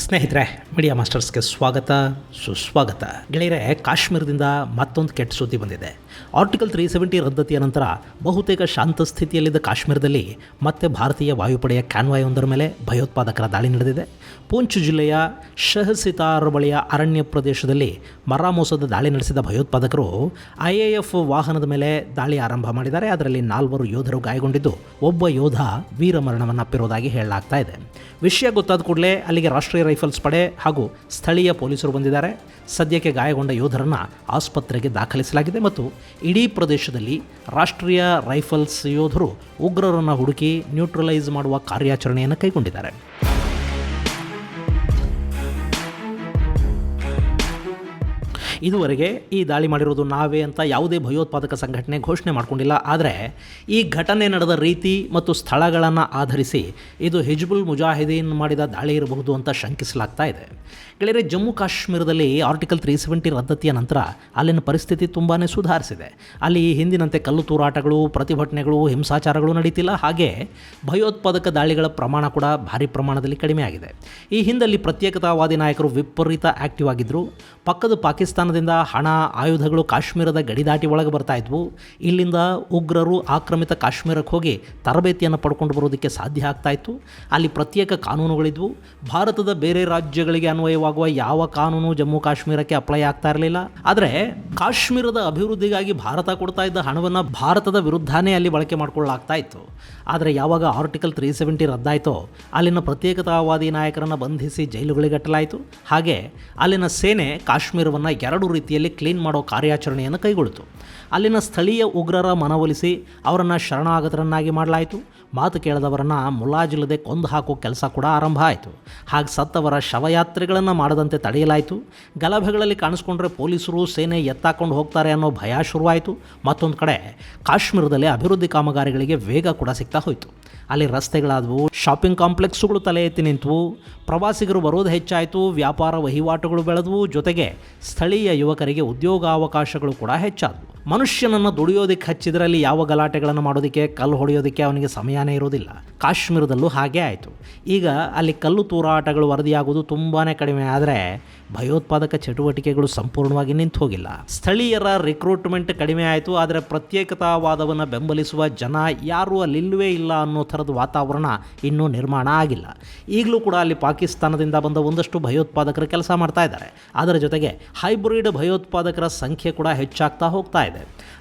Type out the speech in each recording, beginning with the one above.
ಸ್ನೇಹಿತರೆ, ಮೀಡಿಯಾ ಮಾಸ್ಟರ್ಸ್ಗೆ ಸ್ವಾಗತ ಸುಸ್ವಾಗತ. ಗೆಳೆಯರೆ, ಕಾಶ್ಮೀರದಿಂದ ಮತ್ತೊಂದು ಕೆಟ್ಟ ಸುದ್ದಿ ಬಂದಿದೆ. ಆರ್ಟಿಕಲ್ 370 ರದ್ದತಿಯ ನಂತರ ಬಹುತೇಕ ಶಾಂತ ಸ್ಥಿತಿಯಲ್ಲಿದ್ದ ಕಾಶ್ಮೀರದಲ್ಲಿ ಮತ್ತೆ ಭಾರತೀಯ ವಾಯುಪಡೆಯ ಕ್ಯಾನ್ವಾಯೊಂದರ ಮೇಲೆ ಭಯೋತ್ಪಾದಕರ ದಾಳಿ ನಡೆದಿದೆ. ಪೂಂಚ್ ಜಿಲ್ಲೆಯ ಶಹಸಿತಾರ್ ಬಳಿಯ ಅರಣ್ಯ ಪ್ರದೇಶದಲ್ಲಿ ಮರಾಮೋಸದ ದಾಳಿ ನಡೆಸಿದ ಭಯೋತ್ಪಾದಕರು IAF ವಾಹನದ ಮೇಲೆ ದಾಳಿ ಆರಂಭ ಮಾಡಿದ್ದಾರೆ. ಅದರಲ್ಲಿ 4 ಯೋಧರು ಗಾಯಗೊಂಡಿದ್ದು ಒಬ್ಬ ಯೋಧ ವೀರಮರಣವನ್ನು ಅಪ್ಪಿರುವುದಾಗಿ ಹೇಳಲಾಗ್ತಾ ಇದೆ. ವಿಷಯ ಗೊತ್ತಾದ ಕೂಡಲೇ ಅಲ್ಲಿಗೆ ರಾಷ್ಟ್ರೀಯ ರೈಫಲ್ಸ್ ಪಡೆ ಹಾಗೂ ಸ್ಥಳೀಯ ಪೊಲೀಸರು ಬಂದಿದ್ದಾರೆ. ಸದ್ಯಕ್ಕೆ ಗಾಯಗೊಂಡ ಯೋಧರನ್ನು ಆಸ್ಪತ್ರೆಗೆ ದಾಖಲಿಸಲಾಗಿದೆ ಮತ್ತು ಇಡೀ ಪ್ರದೇಶದಲ್ಲಿ ರಾಷ್ಟ್ರೀಯ ರೈಫಲ್ಸ್ ಯೋಧರು ಉಗ್ರರನ್ನು ಹುಡುಕಿ ನ್ಯೂಟ್ರಲೈಸ್ ಮಾಡುವ ಕಾರ್ಯಾಚರಣೆಯನ್ನು ಕೈಗೊಂಡಿದ್ದಾರೆ. ಇದುವರೆಗೆ ಈ ದಾಳಿ ಮಾಡಿರೋದು ನಾವೇ ಅಂತ ಯಾವುದೇ ಭಯೋತ್ಪಾದಕ ಸಂಘಟನೆ ಘೋಷಣೆ ಮಾಡಿಕೊಂಡಿಲ್ಲ. ಆದರೆ ಈ ಘಟನೆ ನಡೆದ ರೀತಿ ಮತ್ತು ಸ್ಥಳಗಳನ್ನು ಆಧರಿಸಿ ಇದು ಹಿಜ್ಬುಲ್ ಮುಜಾಹಿದೀನ್ ಮಾಡಿದ ದಾಳಿ ಇರಬಹುದು ಅಂತ ಶಂಕಿಸಲಾಗ್ತಾ ಇದೆ. ಗೆಳೆಯರೆ, ಜಮ್ಮು ಕಾಶ್ಮೀರದಲ್ಲಿ ಆರ್ಟಿಕಲ್ 370 ರದ್ದತಿಯ ನಂತರ ಅಲ್ಲಿನ ಪರಿಸ್ಥಿತಿ ತುಂಬಾ ಸುಧಾರಿಸಿದೆ. ಅಲ್ಲಿ ಹಿಂದಿನಂತೆ ಕಲ್ಲು ತೂರಾಟಗಳು, ಪ್ರತಿಭಟನೆಗಳು, ಹಿಂಸಾಚಾರಗಳು ನಡೀತಿಲ್ಲ. ಹಾಗೆ ಭಯೋತ್ಪಾದಕ ದಾಳಿಗಳ ಪ್ರಮಾಣ ಕೂಡ ಭಾರಿ ಪ್ರಮಾಣದಲ್ಲಿ ಕಡಿಮೆ ಆಗಿದೆ. ಈ ಹಿಂದಲ್ಲಿ ಪ್ರತ್ಯೇಕತಾವಾದಿ ನಾಯಕರು ವಿಪರೀತ ಆಕ್ಟಿವ್ ಆಗಿದ್ದರು. ಪಕ್ಕದ ಪಾಕಿಸ್ತಾನದಿಂದ ಹಣ, ಆಯುಧಗಳು ಕಾಶ್ಮೀರದ ಗಡಿ ದಾಟಿ ಒಳಗೆ ಬರ್ತಾ ಇದ್ವು. ಇಲ್ಲಿಂದ ಉಗ್ರರು ಆಕ್ರಮಿತ ಕಾಶ್ಮೀರಕ್ಕೆ ಹೋಗಿ ತರಬೇತಿಯನ್ನು ಪಡ್ಕೊಂಡು ಬರೋದಕ್ಕೆ ಸಾಧ್ಯ ಆಗ್ತಾ ಇತ್ತು. ಅಲ್ಲಿ ಪ್ರತ್ಯೇಕ ಕಾನೂನುಗಳಿದ್ವು. ಭಾರತದ ಬೇರೆ ರಾಜ್ಯಗಳಿಗೆ ಅನ್ವಯವಾಗುವ ಯಾವ ಕಾನೂನು ಜಮ್ಮು ಕಾಶ್ಮೀರಕ್ಕೆ ಅಪ್ಲೈ ಆಗ್ತಾ ಇರಲಿಲ್ಲ. ಆದರೆ ಕಾಶ್ಮೀರದ ಅಭಿವೃದ್ಧಿಗಾಗಿ ಭಾರತ ಕೊಡ್ತಾ ಇದ್ದ ಹಣವನ್ನು ಭಾರತದ ವಿರುದ್ಧನೇ ಅಲ್ಲಿ ಬಳಕೆ ಮಾಡಿಕೊಳ್ಳಲಾಗ್ತಾ ಇತ್ತು. ಆದರೆ ಯಾವಾಗ ಆರ್ಟಿಕಲ್ 370 ರದ್ದಾಯಿತೋ ಅಲ್ಲಿನ ಪ್ರತ್ಯೇಕತಾವಾದಿ ನಾಯಕರನ್ನು ಬಂಧಿಸಿ ಜೈಲುಗಳಿಗಟ್ಟಲಾಯಿತು. ಹಾಗೆ ಅಲ್ಲಿನ ಸೇನೆ ಕಾಶ್ಮೀರವನ್ನು 2 ರೀತಿಯಲ್ಲಿ ಕ್ಲೀನ್ ಮಾಡೋ ಕಾರ್ಯಾಚರಣೆಯನ್ನು ಕೈಗೊಳ್ಳಿತು. ಅಲ್ಲಿನ ಸ್ಥಳೀಯ ಉಗ್ರರ ಮನವೊಲಿಸಿ ಅವರನ್ನು ಶರಣಾಗತರನ್ನಾಗಿ ಮಾಡಲಾಯಿತು. ಮಾತು ಕೇಳದವರನ್ನು ಮುಲಾಜಿಲ್ಲದೆ ಕೊಂದು ಹಾಕೋ ಕೆಲಸ ಕೂಡ ಆರಂಭ ಆಯಿತು. ಹಾಗೆ ಸತ್ತವರ ಶವಯಾತ್ರೆಗಳನ್ನು ಮಾಡದಂತೆ ತಡೆಯಲಾಯಿತು. ಗಲಭೆಗಳಲ್ಲಿ ಕಾಣಿಸ್ಕೊಂಡ್ರೆ ಪೊಲೀಸರು, ಸೇನೆ ಎತ್ತಾಕೊಂಡು ಹೋಗ್ತಾರೆ ಅನ್ನೋ ಭಯ ಶುರುವಾಯಿತು. ಮತ್ತೊಂದು ಕಡೆ ಕಾಶ್ಮೀರದಲ್ಲಿ ಅಭಿವೃದ್ಧಿ ಕಾಮಗಾರಿಗಳಿಗೆ ವೇಗ ಕೂಡ ಸಿಗ್ತಾ ಹೋಯಿತು. ಅಲ್ಲಿ ರಸ್ತೆಗಳಾದವು, ಶಾಪಿಂಗ್ ಕಾಂಪ್ಲೆಕ್ಸ್ಗಳು ತಲೆ ಎತ್ತಿ ನಿಂತವು, ಪ್ರವಾಸಿಗರು ಬರೋದು ಹೆಚ್ಚಾಯಿತು, ವ್ಯಾಪಾರ ವಹಿವಾಟುಗಳು ಬೆಳೆದವು, ಜೊತೆಗೆ ಸ್ಥಳೀಯ ಯುವಕರಿಗೆ ಉದ್ಯೋಗಾವಕಾಶಗಳು ಕೂಡ ಹೆಚ್ಚಾದವು. ಮನುಷ್ಯನನ್ನು ದುಡಿಯೋದಕ್ಕೆ ಹಚ್ಚಿದ್ರಲ್ಲಿ ಯಾವ ಗಲಾಟೆಗಳನ್ನು ಮಾಡೋದಕ್ಕೆ, ಕಲ್ಲು ಹೊಡೆಯೋದಕ್ಕೆ ಅವನಿಗೆ ಸಮಯನೇ ಇರೋದಿಲ್ಲ. ಕಾಶ್ಮೀರದಲ್ಲೂ ಹಾಗೇ ಆಯಿತು. ಈಗ ಅಲ್ಲಿ ಕಲ್ಲು ತೂರಾಟಗಳು ವರದಿಯಾಗೋದು ತುಂಬಾ ಕಡಿಮೆ. ಆದರೆ ಭಯೋತ್ಪಾದಕ ಚಟುವಟಿಕೆಗಳು ಸಂಪೂರ್ಣವಾಗಿ ನಿಂತು ಹೋಗಿಲ್ಲ. ಸ್ಥಳೀಯರ ರಿಕ್ರೂಟ್ಮೆಂಟ್ ಕಡಿಮೆ ಆಯಿತು. ಆದರೆ ಪ್ರತ್ಯೇಕತಾವಾದವನ್ನು ಬೆಂಬಲಿಸುವ ಜನ ಯಾರೂ ಅಲ್ಲಿಲ್ಲವೇ ಇಲ್ಲ ಅನ್ನೋ ಥರದ ವಾತಾವರಣ ಇನ್ನೂ ನಿರ್ಮಾಣ ಆಗಿಲ್ಲ. ಈಗಲೂ ಕೂಡ ಅಲ್ಲಿ ಪಾಕಿಸ್ತಾನದಿಂದ ಬಂದ ಒಂದಷ್ಟು ಭಯೋತ್ಪಾದಕರು ಕೆಲಸ ಮಾಡ್ತಾ ಇದ್ದಾರೆ. ಅದರ ಜೊತೆಗೆ ಹೈಬ್ರಿಡ್ ಭಯೋತ್ಪಾದಕರ ಸಂಖ್ಯೆ ಕೂಡ ಹೆಚ್ಚಾಗ್ತಾ ಹೋಗ್ತಾ ಇದೆ.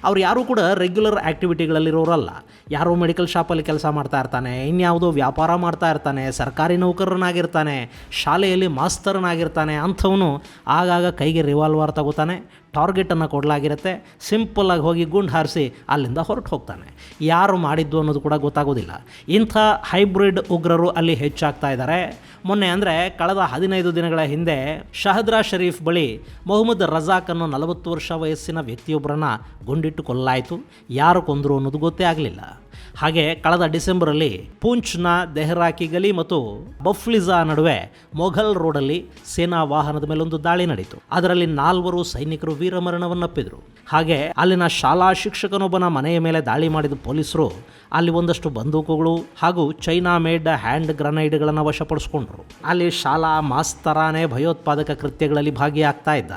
ಅವ್ರು ಯಾರೂ ಕೂಡ ರೆಗ್ಯುಲರ್ ಆ್ಯಕ್ಟಿವಿಟಿಗಳಲ್ಲಿರೋರಲ್ಲ. ಯಾರೋ ಮೆಡಿಕಲ್ ಶಾಪಲ್ಲಿ ಕೆಲಸ ಮಾಡ್ತಾ ಇರ್ತಾನೆ, ಇನ್ಯಾವುದೋ ವ್ಯಾಪಾರ ಮಾಡ್ತಾ ಇರ್ತಾನೆ, ಸರ್ಕಾರಿ ನೌಕರನಾಗಿರ್ತಾನೆ, ಶಾಲೆಯಲ್ಲಿ ಮಾಸ್ತರನಾಗಿರ್ತಾನೆ. ಅಂಥವನು ಆಗಾಗ ಕೈಗೆ ರಿವಾಲ್ವರ್ ತಗೋತಾನೆ, ಟಾರ್ಗೆಟನ್ನು ಕೊಡಲಾಗಿರುತ್ತೆ, ಸಿಂಪಲ್ಲಾಗಿ ಹೋಗಿ ಗುಂಡು ಹಾರಿಸಿ ಅಲ್ಲಿಂದ ಹೊರಟು ಹೋಗ್ತಾನೆ. ಯಾರು ಮಾಡಿದ್ದು ಅನ್ನೋದು ಕೂಡ ಗೊತ್ತಾಗೋದಿಲ್ಲ. ಇಂಥ ಹೈಬ್ರಿಡ್ ಉಗ್ರರು ಅಲ್ಲಿ ಹೆಚ್ಚಾಗ್ತಾ ಇದ್ದಾರೆ. ಮೊನ್ನೆ ಅಂದರೆ ಕಳೆದ 15 ದಿನಗಳ ಹಿಂದೆ ಶಹದ್ರಾ ಶರೀಫ್ ಬಳಿ ಮೊಹಮ್ಮದ್ ರಜಾಕ್ ಅನ್ನೋ 40 ವರ್ಷ ವಯಸ್ಸಿನ ವ್ಯಕ್ತಿಯೊಬ್ಬರನ್ನು ಗುಂಡಿಟ್ಟು ಕೊಲ್ಲಲಾಯಿತು. ಯಾರು ಕೊಂದರು ಅನ್ನೋದು ಗೊತ್ತೇ ಆಗಲಿಲ್ಲ. ಹಾಗೆ ಕಳೆದ ಡಿಸೆಂಬರಲ್ಲಿ ಪೂಂಚ್ನ ದೆಹರಾಕಿ ಗಲಿ ಮತ್ತು ಬಫ್ಲಿಜಾ ನಡುವೆ ಮೊಘಲ್ ರೋಡಲ್ಲಿ ಸೇನಾ ವಾಹನದ ಮೇಲೊಂದು ದಾಳಿ ನಡೆಯಿತು. ಅದರಲ್ಲಿ 4 ಸೈನಿಕರು ವೀರಮರಣವನ್ನಪ್ಪಿದರು. ಹಾಗೆ ಅಲ್ಲಿನ ಶಾಲಾ ಶಿಕ್ಷಕನೊಬ್ಬನ ಮನೆಯ ಮೇಲೆ ದಾಳಿ ಮಾಡಿದ ಪೊಲೀಸರು ಅಲ್ಲಿ ಒಂದಷ್ಟು ಬಂದೂಕುಗಳು ಹಾಗೂ ಚೈನಾ ಮೇಡ್ ಹ್ಯಾಂಡ್ ಗ್ರನೈಡ್ಗಳನ್ನು ವಶಪಡಿಸ್ಕೊಂಡ್ರು. ಅಲ್ಲಿ ಶಾಲಾ ಮಾಸ್ತರಾನೇ ಭಯೋತ್ಪಾದಕ ಕೃತ್ಯಗಳಲ್ಲಿ ಭಾಗಿಯಾಗ್ತಾ ಇದ್ದ.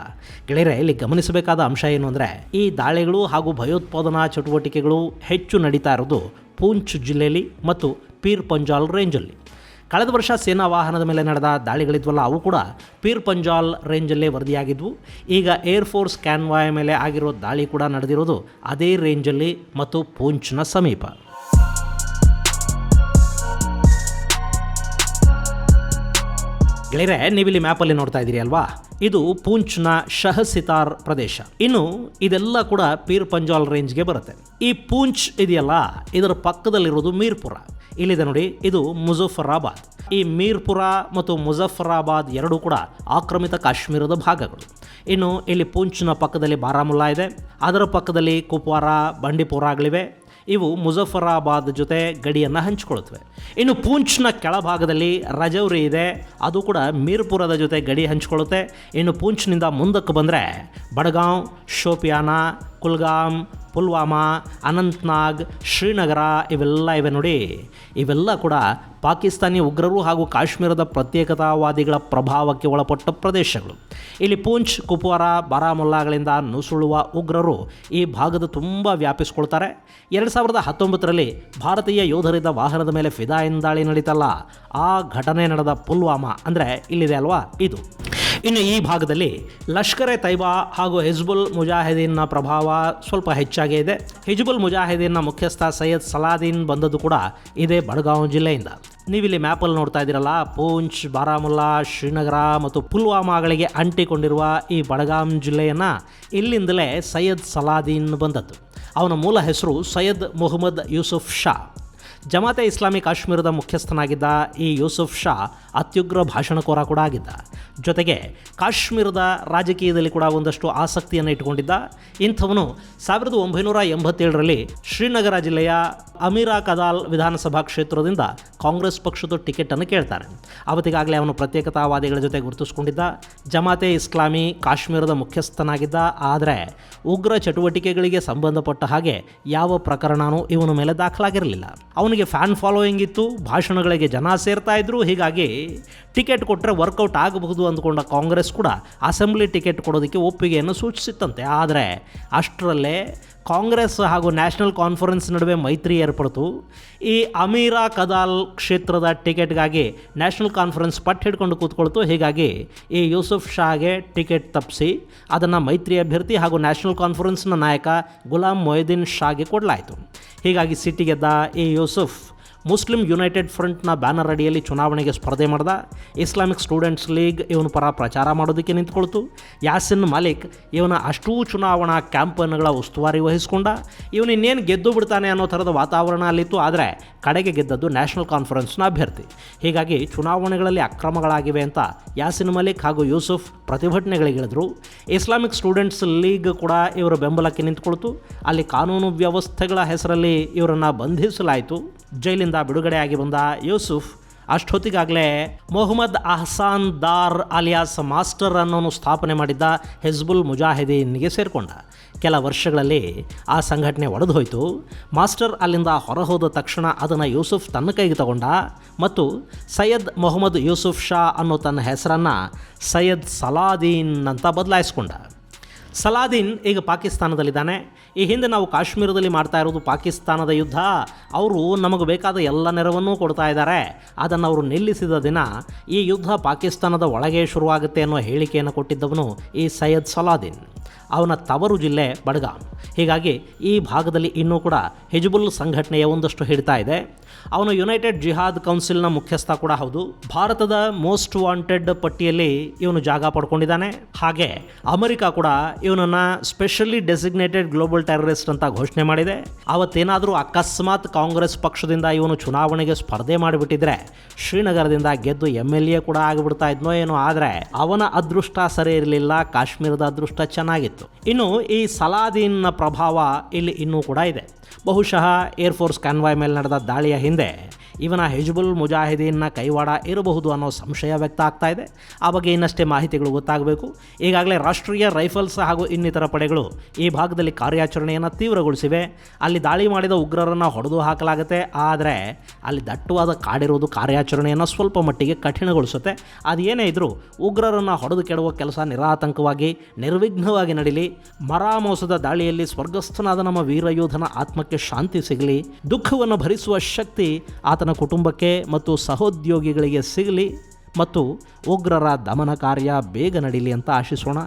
ಗೆಳೆಯರೆ, ಇಲ್ಲಿ ಗಮನಿಸಬೇಕಾದ ಅಂಶ ಏನು ಅಂದರೆ, ಈ ದಾಳಿಗಳು ಹಾಗೂ ಭಯೋತ್ಪಾದನಾ ಚಟುವಟಿಕೆಗಳು ಹೆಚ್ಚು ನಡೀತಾ ಇರೋದು ಪೂಂಚ್ ಜಿಲ್ಲೆಯಲ್ಲಿ ಮತ್ತು ಪೀರ್ ಪಂಜಾಲ್ ರೇಂಜಲ್ಲಿ. ಕಳೆದ ವರ್ಷ ಸೇನಾ ವಾಹನದ ಮೇಲೆ ನಡೆದ ದಾಳಿಗಳಿದ್ವಲ್ಲ, ಅವು ಕೂಡ ಪೀರ್ ಪಂಜಾಲ್ ರೇಂಜಲ್ಲೇ ವರದಿಯಾಗಿದ್ವು. ಈಗ ಏರ್ಫೋರ್ಸ್ ಕ್ಯಾನ್ವಾಯ್ ಮೇಲೆ ಆಗಿರೋ ದಾಳಿ ಕೂಡ ನಡೆದಿರೋದು ಅದೇ ರೇಂಜಲ್ಲಿ ಮತ್ತು ಪೂಂಚ್ನ ಸಮೀಪ. ಗೆಳೆಯರೆ, ನೀವಿಲ್ಲಿ ಮ್ಯಾಪಲ್ಲಿ ನೋಡ್ತಾ ಇದ್ದೀರಿ ಅಲ್ವಾ, ಇದು ಪೂಂಚ್ನ ಶಹಸಿತಾರ್ ಪ್ರದೇಶ. ಇನ್ನು ಇದೆಲ್ಲ ಕೂಡ ಪೀರ್ ಪಂಜಾಲ್ ರೇಂಜ್ಗೆ ಬರುತ್ತೆ. ಈ ಪೂಂಚ್ ಇದೆಯಲ್ಲ, ಇದರ ಪಕ್ಕದಲ್ಲಿರೋದು ಮೀರ್ಪುರ. ಇಲ್ಲಿದೆ ನೋಡಿ, ಇದು ಮುಜಫರಾಬಾದ್. ಈ ಮೀರ್ಪುರ ಮತ್ತು ಮುಜಫರಾಬಾದ್ ಎರಡೂ ಕೂಡ ಆಕ್ರಮಿತ ಕಾಶ್ಮೀರದ ಭಾಗಗಳು. ಇನ್ನು ಇಲ್ಲಿ ಪೂಂಚ್ನ ಪಕ್ಕದಲ್ಲಿ ಬಾರಾಮುಲ್ಲಾ ಇದೆ, ಅದರ ಪಕ್ಕದಲ್ಲಿ ಕುಪ್ವಾರ, ಬಂಡಿಪೋರಾಗಳಿವೆ. ಇವು ಮುಜಫರಾಬಾದ್ ಜೊತೆ ಗಡಿಯನ್ನು ಹಂಚಿಕೊಳ್ಳುತ್ತವೆ. ಇನ್ನು ಪೂಂಚ್ನ ಕೆಳಭಾಗದಲ್ಲಿ ರಜೌರಿ ಇದೆ, ಅದು ಕೂಡ ಮೀರ್ಪುರದ ಜೊತೆ ಗಡಿ ಹಂಚಿಕೊಳ್ಳುತ್ತೆ. ಇನ್ನು ಪೂಂಚ್ನಿಂದ ಮುಂದಕ್ಕೆ ಬಂದರೆ ಬಡಗಾಂವ್, ಶೋಪಿಯಾನ, ಕುಲ್ಗಾಮ್, ಪುಲ್ವಾಮಾ, ಅನಂತ್ನಾಗ್, ಶ್ರೀನಗರ ಇವೆ ನೋಡಿ. ಇವೆಲ್ಲ ಕೂಡ ಪಾಕಿಸ್ತಾನಿ ಉಗ್ರರು ಹಾಗೂ ಕಾಶ್ಮೀರದ ಪ್ರತ್ಯೇಕತಾವಾದಿಗಳ ಪ್ರಭಾವಕ್ಕೆ ಒಳಪಟ್ಟ ಪ್ರದೇಶಗಳು. ಇಲ್ಲಿ ಪೂಂಚ್, ಕುಪ್ವಾರ, ಬಾರಾಮುಲ್ಲಾಗಳಿಂದ ನುಸುಳುವ ಉಗ್ರರು ಈ ಭಾಗದ ತುಂಬ ವ್ಯಾಪಿಸ್ಕೊಳ್ತಾರೆ. 2019ರಲ್ಲಿ ಭಾರತೀಯ ಯೋಧರಿದ್ದ ವಾಹನದ ಮೇಲೆ ಫಿದಾಯಿನ್ ದಾಳಿ ನಡೀತಲ್ಲ, ಆ ಘಟನೆ ನಡೆದ ಪುಲ್ವಾಮಾ ಅಂದರೆ ಇಲ್ಲಿದೆ ಅಲ್ವಾ ಇದು. ಇನ್ನು ಈ ಭಾಗದಲ್ಲಿ ಲಷ್ಕರ್ ಎ ತೈಬಾ ಹಾಗೂ ಹಿಜ್ಬುಲ್ ಮುಜಾಹಿದೀನ್ನ ಪ್ರಭಾವ ಸ್ವಲ್ಪ ಹೆಚ್ಚಾಗೇ ಇದೆ. ಹಿಜ್ಬುಲ್ ಮುಜಾಹಿದೀನ್ನ ಮುಖ್ಯಸ್ಥ ಸೈಯದ್ ಸಲಾದೀನ್ ಬಂದದ್ದು ಕೂಡ ಇದೇ ಬಡಗಾಂವ್ ಜಿಲ್ಲೆಯಿಂದ. ನೀವಿಲ್ಲಿ ಮ್ಯಾಪಲ್ಲಿ ನೋಡ್ತಾ ಇದ್ದೀರಲ್ಲ, ಪೂಂಚ್, ಬಾರಾಮುಲ್ಲಾ, ಶ್ರೀನಗರ ಮತ್ತು ಪುಲ್ವಾಮಾಗಳಿಗೆ ಅಂಟಿಕೊಂಡಿರುವ ಈ ಬಡಗಾಂ ಜಿಲ್ಲೆಯನ್ನು ಇಲ್ಲಿಂದಲೇ ಸೈಯದ್ ಸಲಾದೀನ್ ಬಂದದ್ದು. ಅವನ ಮೂಲ ಹೆಸರು ಸೈಯದ್ ಮೊಹಮ್ಮದ್ ಯೂಸುಫ್ ಶಾ. ಜಮಾತೆ ಇಸ್ಲಾಮಿ ಕಾಶ್ಮೀರದ ಮುಖ್ಯಸ್ಥನಾಗಿದ್ದ ಈ ಯೂಸುಫ್ ಶಾ ಅತ್ಯುಗ್ರ ಭಾಷಣಕೋರ ಕೂಡ ಆಗಿದ್ದ. ಜೊತೆಗೆ ಕಾಶ್ಮೀರದ ರಾಜಕೀಯದಲ್ಲಿ ಕೂಡ ಒಂದಷ್ಟು ಆಸಕ್ತಿಯನ್ನು ಇಟ್ಟುಕೊಂಡಿದ್ದ. ಇಂಥವನು 1987ರಲ್ಲಿ ಶ್ರೀನಗರ ಜಿಲ್ಲೆಯ ಅಮೀರಾ ಕದಾಲ್ ವಿಧಾನಸಭಾ ಕ್ಷೇತ್ರದಿಂದ ಕಾಂಗ್ರೆಸ್ ಪಕ್ಷದ ಟಿಕೆಟನ್ನು ಕೇಳ್ತಾನೆ. ಅವತ್ತಿಗಾಗಲೇ ಅವನು ಪ್ರತ್ಯೇಕತಾವಾದಿಗಳ ಜೊತೆ ಗುರುತಿಸ್ಕೊಂಡಿದ್ದ. ಜಮಾತೆ ಇಸ್ಲಾಮಿ ಕಾಶ್ಮೀರದ ಮುಖ್ಯಸ್ಥನಾಗಿದ್ದ. ಆದರೆ ಉಗ್ರ ಚಟುವಟಿಕೆಗಳಿಗೆ ಸಂಬಂಧಪಟ್ಟ ಹಾಗೆ ಯಾವ ಪ್ರಕರಣವೂ ಇವನ ಮೇಲೆ ದಾಖಲಾಗಿರಲಿಲ್ಲ. ಅವನಿಗೆ ಫ್ಯಾನ್ ಫಾಲೋಯಿಂಗ್ ಇತ್ತು, ಭಾಷಣಗಳಿಗೆ ಜನ ಸೇರ್ತಾ ಇದ್ರು. ಹೀಗಾಗಿ ಟಿಕೆಟ್ ಕೊಟ್ಟರೆ ವರ್ಕೌಟ್ ಆಗಬಹುದು ಅಂದ್ಕೊಂಡ ಕಾಂಗ್ರೆಸ್ ಕೂಡ ಅಸೆಂಬ್ಲಿ ಟಿಕೆಟ್ ಕೊಡೋದಕ್ಕೆ ಒಪ್ಪಿಗೆಯನ್ನು ಸೂಚಿಸಿತ್ತಂತೆ. ಆದರೆ ಅಷ್ಟರಲ್ಲೇ ಕಾಂಗ್ರೆಸ್ ಹಾಗೂ ನ್ಯಾಷನಲ್ ಕಾನ್ಫರೆನ್ಸ್ ನಡುವೆ ಮೈತ್ರಿ ಏರ್ಪಡ್ತು. ಈ ಅಮೀರಾ ಕದಾಲ್ ಕ್ಷೇತ್ರದ ಟಿಕೆಟ್ಗಾಗಿ ನ್ಯಾಷನಲ್ ಕಾನ್ಫರೆನ್ಸ್ ಪಟ್ಟು ಹಿಡ್ಕೊಂಡು ಕೂತ್ಕೊಳ್ತು. ಹೀಗಾಗಿ ಈ ಯೂಸುಫ್ ಶಾಗೆ ಟಿಕೆಟ್ ತಪ್ಪಿಸಿ ಅದನ್ನು ಮೈತ್ರಿ ಅಭ್ಯರ್ಥಿ ಹಾಗೂ ನ್ಯಾಷನಲ್ ಕಾನ್ಫರೆನ್ಸ್ನ ನಾಯಕ ಗುಲಾಮ್ ಮೊಹಿದ್ದೀನ್ ಶಾಗೆ ಕೊಡಲಾಯಿತು. ಹೀಗಾಗಿ ಸಿಟ್ಟಿಗೆದ್ದ ಈ ಯೂಸುಫ್ ಮುಸ್ಲಿಂ ಯುನೈಟೆಡ್ ಫ್ರಂಟ್ನ ಬ್ಯಾನರ್ ಅಡಿಯಲ್ಲಿ ಚುನಾವಣೆಗೆ ಸ್ಪರ್ಧೆ ಮಾಡ್ದ. ಇಸ್ಲಾಮಿಕ್ ಸ್ಟೂಡೆಂಟ್ಸ್ ಲೀಗ್ ಇವನ ಪರ ಪ್ರಚಾರ ಮಾಡೋದಕ್ಕೆ ನಿಂತ್ಕೊಳ್ತು. ಯಾಸಿನ್ ಮಾಲಿಕ್ ಇವನ ಅಷ್ಟೂ ಚುನಾವಣಾ ಕ್ಯಾಂಪನ್ಗಳ ಉಸ್ತುವಾರಿ ವಹಿಸ್ಕೊಂಡ. ಇವನು ಇನ್ನೇನು ಗೆದ್ದು ಬಿಡ್ತಾನೆ ಅನ್ನೋ ಥರದ ವಾತಾವರಣ ಅಲ್ಲಿತ್ತು. ಆದರೆ ಕಡೆಗೆ ಗೆದ್ದದ್ದು ನ್ಯಾಷನಲ್ ಕಾನ್ಫರೆನ್ಸ್ನ ಅಭ್ಯರ್ಥಿ. ಹೀಗಾಗಿ ಚುನಾವಣೆಗಳಲ್ಲಿ ಅಕ್ರಮಗಳಾಗಿವೆ ಅಂತ ಯಾಸಿನ್ ಮಾಲಿಕ್ ಹಾಗೂ ಯೂಸುಫ್ ಪ್ರತಿಭಟನೆಗಳಿಗಿಳಿದ್ರು. ಇಸ್ಲಾಮಿಕ್ ಸ್ಟೂಡೆಂಟ್ಸ್ ಲೀಗ್ ಕೂಡ ಇವರ ಬೆಂಬಲಕ್ಕೆ ನಿಂತ್ಕೊಳ್ತು. ಅಲ್ಲಿ ಕಾನೂನು ವ್ಯವಸ್ಥೆಗಳ ಹೆಸರಲ್ಲಿ ಇವರನ್ನು ಬಂಧಿಸಲಾಯಿತು. ಜೈಲಿಂದ ಬಿಡುಗಡೆಯಾಗಿ ಬಂದ ಯೂಸುಫ್ ಅಷ್ಟೊತ್ತಿಗಾಗಲೇ ಮೊಹಮ್ಮದ್ ಅಹ್ಸಾನ್ ದಾರ್ ಅಲಿಯಾಸ್ ಮಾಸ್ಟರ್ ಅನ್ನೋನು ಸ್ಥಾಪನೆ ಮಾಡಿದ್ದ ಹಿಜ್ಬುಲ್ ಮುಜಾಹಿದೀನ್ಗೆ ಸೇರಿಕೊಂಡ. ಕೆಲ ವರ್ಷಗಳಲ್ಲಿ ಆ ಸಂಘಟನೆ ಒಡೆದು ಹೋಯಿತು. ಮಾಸ್ಟರ್ ಅಲ್ಲಿಂದ ಹೊರಹೋದ ತಕ್ಷಣ ಅದನ್ನು ಯೂಸುಫ್ ತನ್ನ ಕೈಗೆ ತಗೊಂಡ ಮತ್ತು ಸೈಯದ್ ಮೊಹಮ್ಮದ್ ಯೂಸುಫ್ ಶಾ ಅನ್ನೋ ತನ್ನ ಹೆಸರನ್ನು ಸೈಯದ್ ಸಲಾದೀನ್ ಅಂತ ಬದಲಾಯಿಸ್ಕೊಂಡ. ಸಲಾದೀನ್ ಈಗ ಪಾಕಿಸ್ತಾನದಲ್ಲಿದ್ದಾನೆ. ಈ ಹಿಂದೆ ನಾವು ಕಾಶ್ಮೀರದಲ್ಲಿ ಮಾಡ್ತಾ ಇರೋದು ಪಾಕಿಸ್ತಾನದ ಯುದ್ಧ. ಅವರು ನಮಗೆ ಬೇಕಾದ ಎಲ್ಲ ನೆರವನ್ನೂ ಕೊಡ್ತಾ ಇದ್ದಾರೆ. ಅದನ್ನು ಅವರು ನಿಲ್ಲಿಸಿದ ದಿನ ಈ ಯುದ್ಧ ಪಾಕಿಸ್ತಾನದ ಒಳಗೆ ಶುರುವಾಗುತ್ತೆ ಅನ್ನೋ ಹೇಳಿಕೆಯನ್ನು ಕೊಟ್ಟಿದ್ದವನು ಈ ಸೈಯದ್ ಸಲಾದೀನ್. ಅವನ ತವರು ಜಿಲ್ಲೆ ಬಡಗಾಂ. ಹೀಗಾಗಿ ಈ ಭಾಗದಲ್ಲಿ ಇನ್ನೂ ಕೂಡ ಹಿಜ್ಬುಲ್ ಸಂಘಟನೆಯ ಒಂದಷ್ಟು ಹಿಡಿತಾ ಇದೆ. ಅವನು ಯುನೈಟೆಡ್ ಜಿಹಾದ್ ಕೌನ್ಸಿಲ್ನ ಮುಖ್ಯಸ್ಥ ಕೂಡ ಹೌದು. ಭಾರತದ ಮೋಸ್ಟ್ ವಾಂಟೆಡ್ ಪಟ್ಟಿಯಲ್ಲಿ ಇವನು ಜಾಗ ಪಡ್ಕೊಂಡಿದ್ದಾನೆ. ಹಾಗೆ ಅಮೆರಿಕ ಕೂಡ ಇವನನ್ನು ಸ್ಪೆಷಲಿ ಡೆಸಿಗ್ನೇಟೆಡ್ ಗ್ಲೋಬಲ್ ಟೆರರಿಸ್ಟ್ ಅಂತ ಘೋಷಣೆ ಮಾಡಿದೆ. ಅವತ್ತೇನಾದರೂ ಅಕಸ್ಮಾತ್ ಕಾಂಗ್ರೆಸ್ ಪಕ್ಷದಿಂದ ಇವನು ಚುನಾವಣೆಗೆ ಸ್ಪರ್ಧೆ ಮಾಡಿಬಿಟ್ಟಿದ್ರೆ ಶ್ರೀನಗರದಿಂದ ಗೆದ್ದು MLA ಕೂಡ ಆಗಿಬಿಡ್ತಾ ಇದ್ನೋ ಏನೋ. ಆದರೆ ಅವನ ಅದೃಷ್ಟ ಸರಿ ಇರಲಿಲ್ಲ, ಕಾಶ್ಮೀರದ ಅದೃಷ್ಟ ಚೆನ್ನಾಗಿತ್ತು. ಇನ್ನು ಈ ಸಲಾದೀನ್ನ ಪ್ರಭಾವ ಇಲ್ಲಿ ಇನ್ನೂ ಕೂಡ ಇದೆ. ಬಹುಶಃ ಏರ್ಫೋರ್ಸ್ ಕಾನ್ವಾಯ್ ಮೇಲೆ ನಡೆದ ದಾಳಿಯ ಹಿಂದೆ ಇವನ ಹಿಜ್ಬುಲ್ ಮುಜಾಹಿದೀನ್ನ ಕೈವಾಡ ಇರಬಹುದು ಅನ್ನೋ ಸಂಶಯ ವ್ಯಕ್ತ ಆಗ್ತಾ ಇದೆ. ಆ ಬಗ್ಗೆ ಇನ್ನಷ್ಟೇ ಮಾಹಿತಿಗಳು ಗೊತ್ತಾಗಬೇಕು. ಈಗಾಗಲೇ ರಾಷ್ಟ್ರೀಯ ರೈಫಲ್ಸ್ ಹಾಗೂ ಇನ್ನಿತರ ಪಡೆಗಳು ಈ ಭಾಗದಲ್ಲಿ ಕಾರ್ಯಾಚರಣೆಯನ್ನು ತೀವ್ರಗೊಳಿಸಿವೆ. ಅಲ್ಲಿ ದಾಳಿ ಮಾಡಿದ ಉಗ್ರರನ್ನು ಹೊಡೆದು ಹಾಕಲಾಗುತ್ತೆ. ಆದರೆ ಅಲ್ಲಿ ದಟ್ಟವಾದ ಕಾಡಿರೋದು ಕಾರ್ಯಾಚರಣೆಯನ್ನು ಸ್ವಲ್ಪ ಮಟ್ಟಿಗೆ ಕಠಿಣಗೊಳಿಸುತ್ತೆ. ಅದೇನೇ ಇದ್ದರೂ ಉಗ್ರರನ್ನು ಹೊಡೆದು ಕೆಡುವ ಕೆಲಸ ನಿರಾತಂಕವಾಗಿ ನಿರ್ವಿಘ್ನವಾಗಿ ನಡೀಲಿ. ಮರಾಮೋಸದ ದಾಳಿಯಲ್ಲಿ ಸ್ವರ್ಗಸ್ಥನಾದ ನಮ್ಮ ವೀರಯೋಧನ ಆತ್ಮಕ್ಕೆ ಶಾಂತಿ ಸಿಗಲಿ. ದುಃಖವನ್ನು ಭರಿಸುವ ಶಕ್ತಿ ಆತನ ಕುಟುಂಬಕ್ಕೆ ಮತ್ತು ಸಹೋದ್ಯೋಗಿಗಳಿಗೆ ಸಿಗಲಿ ಮತ್ತು ಉಗ್ರರ ದಮನ ಕಾರ್ಯ ಬೇಗ ನಡೀಲಿ ಅಂತ ಆಶಿಸೋಣ.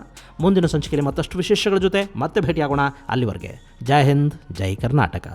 ಮುಂದಿನ ಸಂಚಿಕೆಯಲ್ಲಿ ಮತ್ತಷ್ಟು ವಿಶೇಷಗಳ ಜೊತೆ ಮತ್ತೆ ಭೇಟಿಯಾಗೋಣ. ಅಲ್ಲಿವರೆಗೆ ಜೈ ಹಿಂದ್, ಜೈ ಕರ್ನಾಟಕ.